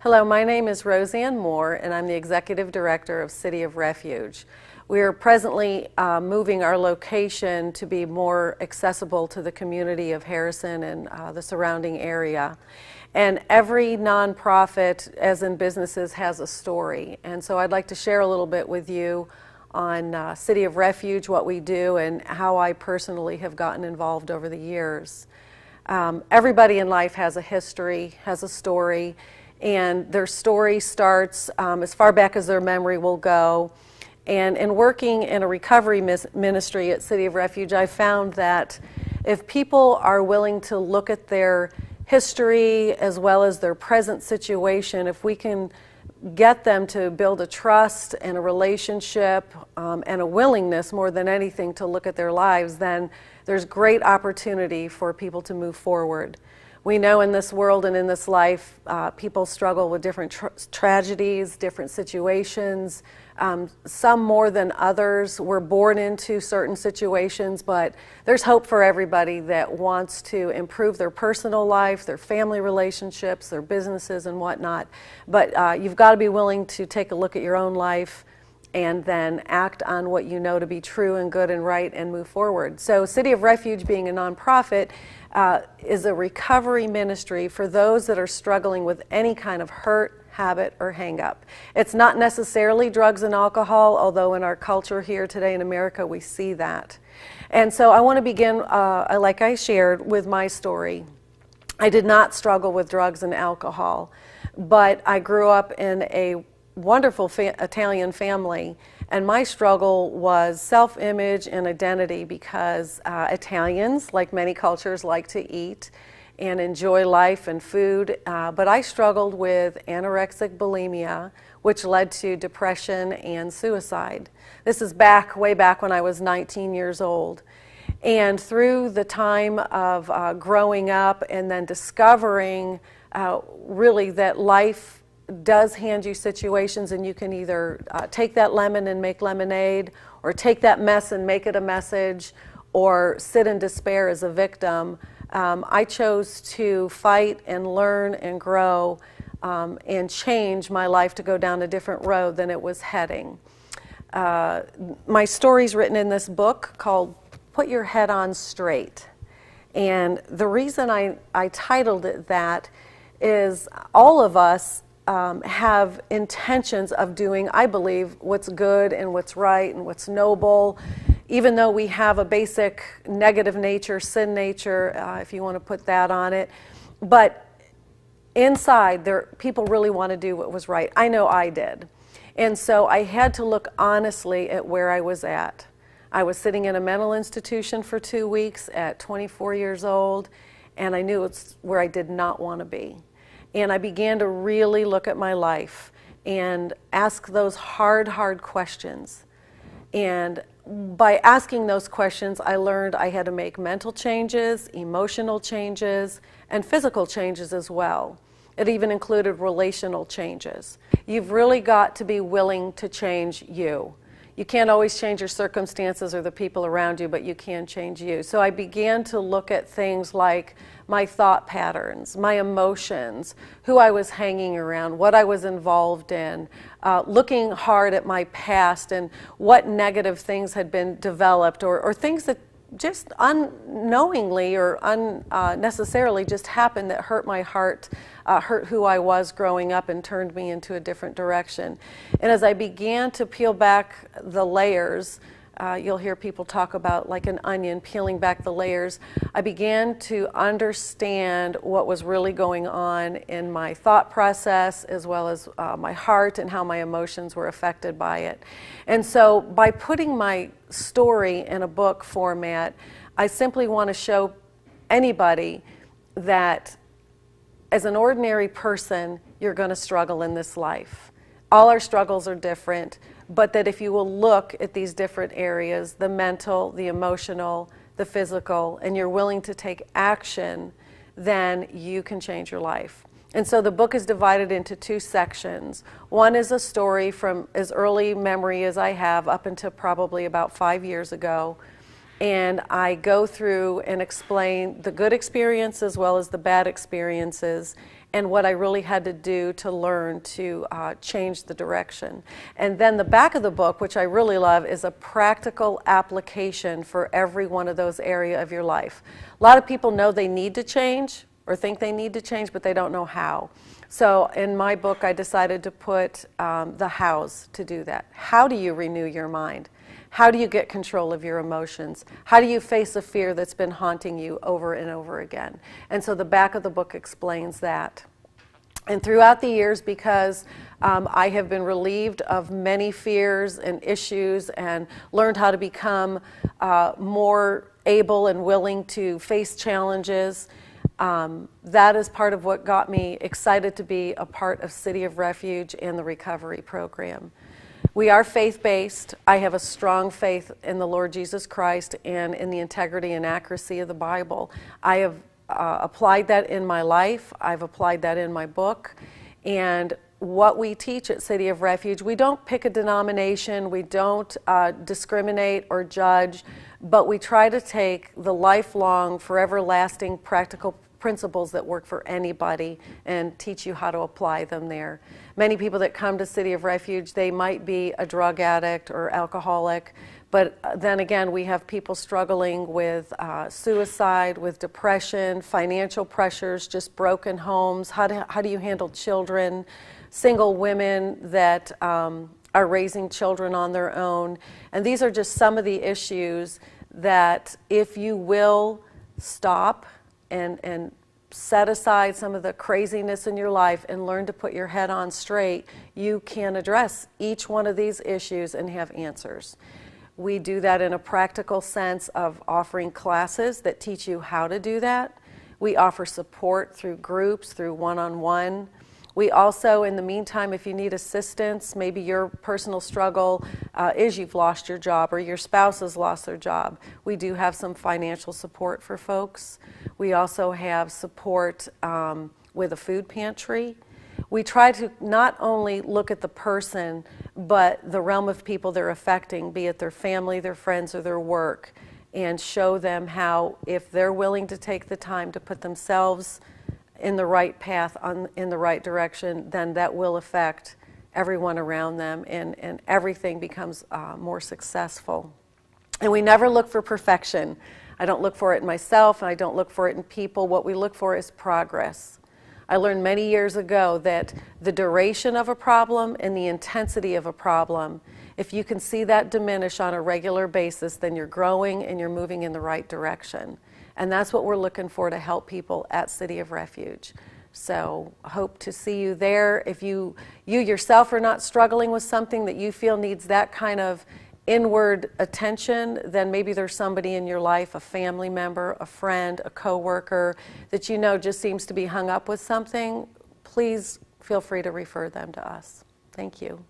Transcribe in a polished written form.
Hello, my name is Roseanne Moore, and I'm the Executive Director of City of Refuge. We are presently moving our location to be more accessible to the community of Harrison and the surrounding area. And every nonprofit, as in businesses, has a story. And so I'd like to share a little bit with you on City of Refuge, what we do, and how I personally have gotten involved over the years. Everybody in life has a history, has a story, and their story starts as far back as their memory will go. And in working in a recovery ministry at City of Refuge, I found that if people are willing to look at their history as well as their present situation, if we can get them to build a trust and a relationship and a willingness more than anything to look at their lives, then there's great opportunity for people to move forward. We know in this world and in this life, people struggle with different tragedies, different situations, some more than others. We're born into certain situations, but there's hope for everybody that wants to improve their personal life, their family relationships, their businesses and whatnot. But you've got to be willing to take a look at your own life and then act on what you know to be true and good and right and move forward. So City of Refuge, being a nonprofit, is a recovery ministry for those that are struggling with any kind of hurt, habit, or hang-up. It's not necessarily drugs and alcohol, although in our culture here today in America we see that. And so I want to begin, like I shared, with my story. I did not struggle with drugs and alcohol, but I grew up in a wonderful Italian family, and my struggle was self-image and identity because Italians, like many cultures, like to eat and enjoy life and food, but I struggled with anorexic bulimia, which led to depression and suicide. This is way back when I was 19 years old. And through the time of growing up and then discovering really that life does hand you situations, and you can either take that lemon and make lemonade, or take that mess and make it a message, or sit in despair as a victim. I chose to fight and learn and grow and change my life to go down a different road than it was heading. My story's written in this book called Put Your Head On Straight. And the reason I titled it that is all of us have intentions of doing, I believe, what's good and what's right and what's noble, even though we have a basic negative nature, sin nature, if you want to put that on it. But inside, people really want to do what was right. I know I did. And so I had to look honestly at where I was at. I was sitting in a mental institution for 2 weeks at 24 years old, and I knew it's where I did not want to be. And I began to really look at my life and ask those hard questions. And by asking those questions, I learned I had to make mental changes, emotional changes, and physical changes as well. It even included relational changes. You've really got to be willing to change you. You can't always change your circumstances or the people around you, but you can change you. So I began to look at things like my thought patterns, my emotions, who I was hanging around, what I was involved in, looking hard at my past and what negative things had been developed, or things that just unknowingly or unnecessarily just happened that hurt my heart, hurt who I was growing up, and turned me into a different direction. And as I began to peel back the layers, you'll hear people talk about like an onion, peeling back the layers. I began to understand what was really going on in my thought process, as well as my heart, and how my emotions were affected by it. And so by putting my story in a book format, I simply want to show anybody that as an ordinary person, you're going to struggle in this life. All our struggles are different, but that if you will look at these different areas, the mental, the emotional, the physical, and you're willing to take action, then you can change your life. And so the book is divided into 2 sections. One is a story from as early memory as I have up until probably about 5 years ago. And I go through and explain the good experience as well as the bad experiences, and what I really had to do to learn to change the direction. And then the back of the book, which I really love, is a practical application for every one of those areas of your life. A lot of people know they need to change or think they need to change, but they don't know how. So in my book, I decided to put the hows to do that. How do you renew your mind? How do you get control of your emotions? How do you face a fear that's been haunting you over and over again? And so the back of the book explains that. And throughout the years, because I have been relieved of many fears and issues and learned how to become more able and willing to face challenges, that is part of what got me excited to be a part of City of Refuge and the recovery program. We are faith-based. I have a strong faith in the Lord Jesus Christ and in the integrity and accuracy of the Bible. I have applied that in my life. I've applied that in my book. And what we teach at City of Refuge, we don't pick a denomination, we don't discriminate or judge, but we try to take the lifelong, forever lasting practical principles that work for anybody and teach you how to apply them there. Many people that come to City of Refuge, they might be a drug addict or alcoholic, but then again, we have people struggling with suicide, with depression, financial pressures, just broken homes. How do you handle children, single women that are raising children on their own? And these are just some of the issues that if you will stop and set aside some of the craziness in your life and learn to put your head on straight, you can address each one of these issues and have answers. We do that in a practical sense of offering classes that teach you how to do that. We offer support through groups, through one-on-one. We also, in the meantime, if you need assistance, maybe your personal struggle is you've lost your job or your spouse has lost their job, we do have some financial support for folks. We also have support with a food pantry. We try to not only look at the person, but the realm of people they're affecting, be it their family, their friends, or their work, and show them how, if they're willing to take the time to put themselves in the right path, in the right direction, then that will affect everyone around them, and everything becomes more successful. And we never look for perfection. I don't look for it in myself, and I don't look for it in people. What we look for is progress. I learned many years ago that the duration of a problem and the intensity of a problem, if you can see that diminish on a regular basis, then you're growing and you're moving in the right direction. And that's what we're looking for to help people at City of Refuge. So hope to see you there. If you yourself are not struggling with something that you feel needs that kind of inward attention, then maybe there's somebody in your life, a family member, a friend, a coworker, that you know just seems to be hung up with something. Please feel free to refer them to us. Thank you.